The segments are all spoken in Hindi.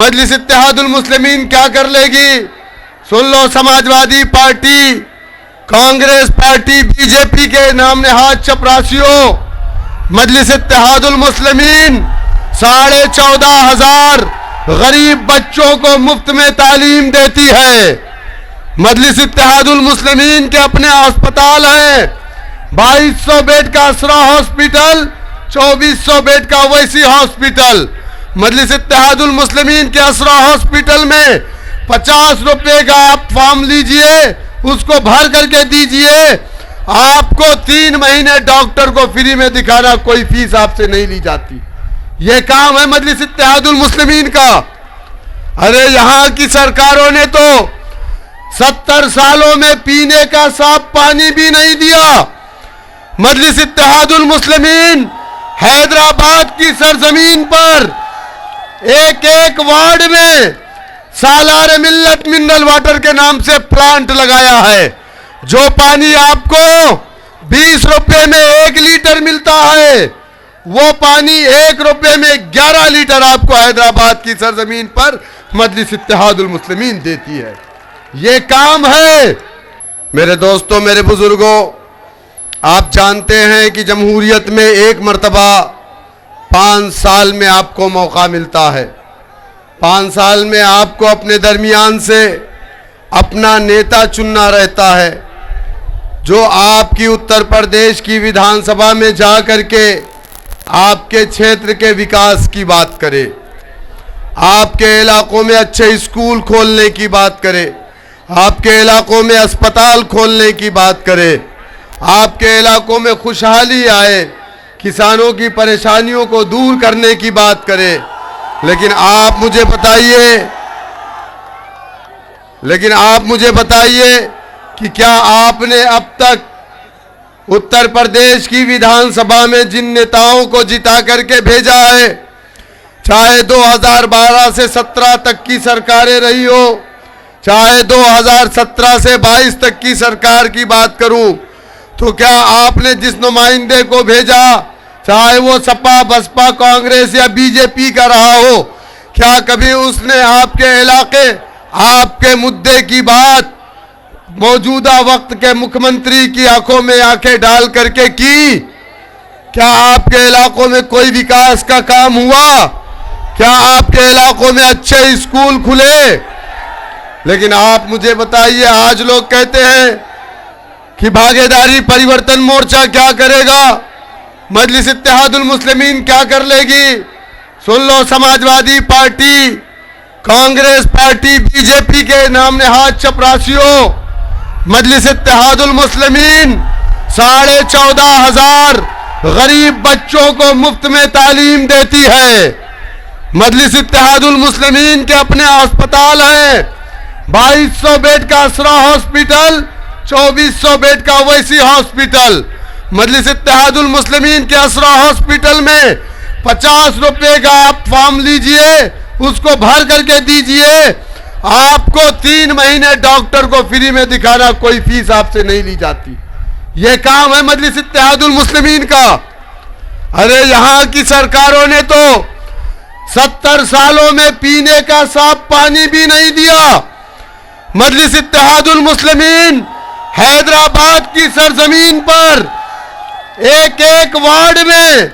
मजलिस इत्तेहादुल मुस्लिमीन क्या कर लेगी? सुन लो, समाजवादी पार्टी, कांग्रेस पार्टी, बीजेपी के नाम नहाद चपरासियों, मजलिस इत्तेहादुल मुस्लिमीन 14,500 गरीब बच्चों को मुफ्त में तालीम देती है। मजलिस इत्तेहादुल मुस्लिमीन के अपने अस्पताल हैं, 2200 बेड का असरा हॉस्पिटल, 2400 बेड का ओवैसी हॉस्पिटल। मजलिस इत्तेहादुल मुस्लिमीन के असरा हॉस्पिटल में 50 रुपए का आप फॉर्म लीजिए, उसको भर करके दीजिए, आपको 3 महीने डॉक्टर को फ्री में दिखाना, कोई फीस आपसे नहीं ली जाती। यह काम है मजलिस इत्तेहादुल मुस्लिमीन का। अरे यहां की सरकारों ने तो 70 सालों में पीने का साफ पानी भी नहीं दिया। मजलिस इत्तेहादुल मुस्लिमीन हैदराबाद की सरजमीन पर एक वार्ड में सालार मिल्लत मिनरल वाटर के नाम से प्लांट लगाया है। जो पानी आपको 20 रुपए में 1 लीटर मिलता है, वो पानी 1 रुपए में 11 लीटर आपको हैदराबाद की सरजमीन पर मजलिस इत्तेहादुल मुस्लिमीन देती है। ये काम है। मेरे दोस्तों, मेरे बुजुर्गों, आप जानते हैं कि जमहूरियत में एक मर्तबा 5 साल में आपको मौका मिलता है। 5 साल में आपको अपने दरमियान से अपना नेता चुनना रहता है, जो आपकी उत्तर प्रदेश की विधानसभा में जा करके आपके क्षेत्र के विकास की बात करे, आपके इलाकों में अच्छे स्कूल खोलने की बात करे, आपके इलाकों में अस्पताल खोलने की बात करे, आपके इलाकों में खुशहाली आए, किसानों की परेशानियों को दूर करने की बात करे। लेकिन आप मुझे बताइए कि क्या आपने अब तक उत्तर प्रदेश की विधानसभा में जिन नेताओं को जिता करके भेजा है, चाहे 2012 से 17 तक की सरकारें रही हो, चाहे 2017 से 22 तक की सरकार की बात करूं, तो क्या आपने जिस नुमाइंदे को भेजा, चाहे वो सपा, बसपा, कांग्रेस या बीजेपी का रहा हो, क्या कभी उसने आपके इलाके, आपके मुद्दे की बात मौजूदा वक्त के मुख्यमंत्री की आंखों में आंखें डाल करके की? क्या आपके इलाकों में कोई विकास का काम हुआ? क्या आपके इलाकों में अच्छे स्कूल खुले? लेकिन आप मुझे बताइए, आज लोग कहते हैं कि भागीदारी परिवर्तन मोर्चा क्या करेगा, मजलिस इत्तेहादुल मुस्लिमीन क्या कर लेगी? सुन लो, समाजवादी पार्टी, कांग्रेस पार्टी, बीजेपी के नाम नहाद चपरासियों, मजलिस इत्तेहादुल मुस्लिमीन 14,500 गरीब बच्चों को मुफ्त में तालीम देती है। मजलिस इत्तेहादुल मुस्लिमीन के अपने अस्पताल हैं, 2200 बेड का असरा हॉस्पिटल, 2400 बेड का ओवैसी हॉस्पिटल। मजलिस इत्तेहादुल मुस्लिमीन के असरा हॉस्पिटल में 50 रुपए का आप फॉर्म लीजिए, उसको भर करके दीजिए, आपको 3 महीने डॉक्टर को फ्री में दिखाना, कोई फीस आपसे नहीं ली जाती। यह काम है मजलिस इत्तेहादुल मुस्लिमीन का। अरे यहां की सरकारों ने तो 70 सालों में पीने का साफ पानी भी नहीं दिया। मजलिस इत्तेहादुल मुस्लिमीन हैदराबाद की सरजमीन पर एक वार्ड में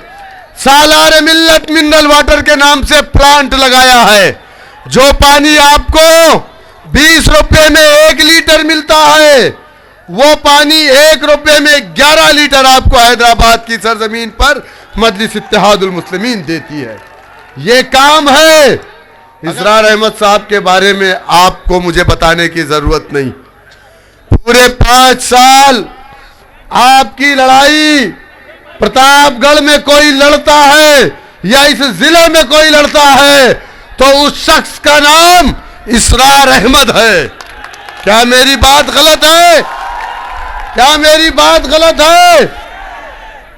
सालार मिल्लत मिनरल वाटर के नाम से प्लांट लगाया है। जो पानी आपको 20 रुपए में 1 लीटर मिलता है, वो पानी 1 रुपए में 11 लीटर आपको हैदराबाद की सरजमीन पर मजलिस इत्तेहादुल मुस्लिमीन देती है। ये काम है। इसरार अहमद साहब के बारे में आपको मुझे बताने की जरूरत नहीं। पूरे 5 साल आपकी लड़ाई प्रतापगढ़ में कोई लड़ता है या इस जिले में कोई लड़ता है तो उस शख्स का नाम इसरार अहमद है। क्या मेरी बात गलत है? क्या मेरी बात गलत है?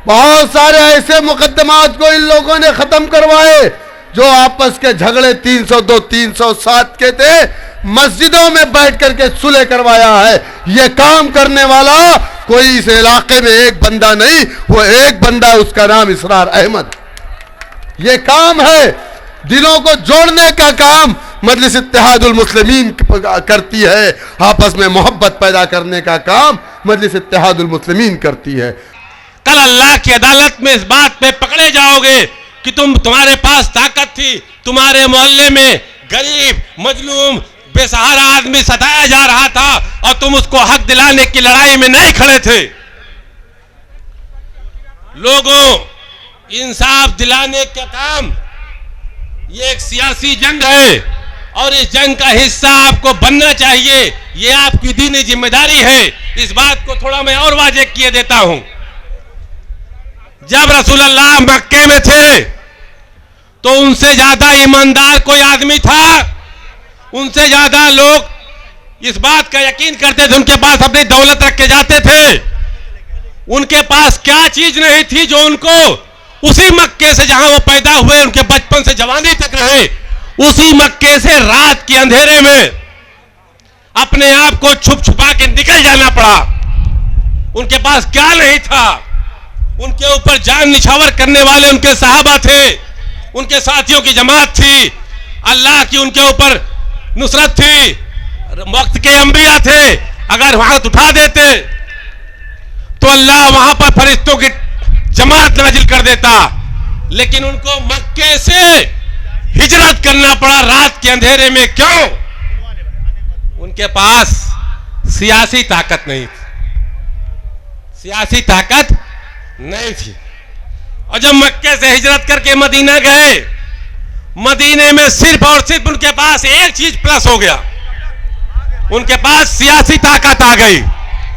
बहुत सारे ऐसे मुकदमात को इन लोगों ने खत्म करवाए जो आपस के झगड़े 302, 307 के थे, मस्जिदों में बैठ करके सुलह करवाया है। ये काम करने वाला कोई इस इलाके में एक बंदा नहीं, वो एक बंदा, उसका नाम इसरार अहमद। ये काम है, दिलों को जोड़ने का काम मजलिस इत्तेहादुल मुस्लिमीन करती है। आपस में मोहब्बत पैदा करने का काम मजलिस इत्तेहादुल मुस्लिमीन करती है। कल अल्लाह की अदालत में इस बात पे पकड़े जाओगे कि तुम्हारे पास ताकत थी, तुम्हारे मोहल्ले में गरीब मजलूम बेसहारा आदमी सताया जा रहा था और तुम उसको हक दिलाने की लड़ाई में नहीं खड़े थे। लोगों, इंसाफ दिलाने का काम ये एक सियासी जंग है और इस जंग का हिस्सा आपको बनना चाहिए। ये आपकी दीनी जिम्मेदारी है। इस बात को थोड़ा मैं और वाज़ेह किए देता हूं। जब रसूलुल्लाह मक्के में थे तो उनसे ज्यादा ईमानदार कोई आदमी था, उनसे ज्यादा लोग इस बात का यकीन करते थे, उनके पास अपनी दौलत रख के जाते थे। उनके पास क्या चीज नहीं थी जो उनको उसी मक्के से जहां वो पैदा हुए, उनके बचपन से जवानी तक रहे, उसी मक्के से रात के अंधेरे में अपने आप को छुप छुपा के निकल जाना पड़ा। उनके पास क्या नहीं था? उनके ऊपर जान निछावर करने वाले उनके सहाबा थे, उनके साथियों की जमात थी, अल्लाह की उनके ऊपर नुसरत थी, वक्त के अंबिया थे। अगर हाथ उठा देते तो अल्लाह वहां पर फरिश्तों की जमात नाजिल कर देता, लेकिन उनको मक्के से हिजरत करना पड़ा रात के अंधेरे में। क्यों? उनके पास सियासी ताकत नहीं थी, सियासी ताकत नहीं थी। और जब मक्के से हिजरत करके मदीना गए, मदीने में सिर्फ और सिर्फ उनके पास एक चीज प्लस हो गया, उनके पास सियासी ताकत आ गई।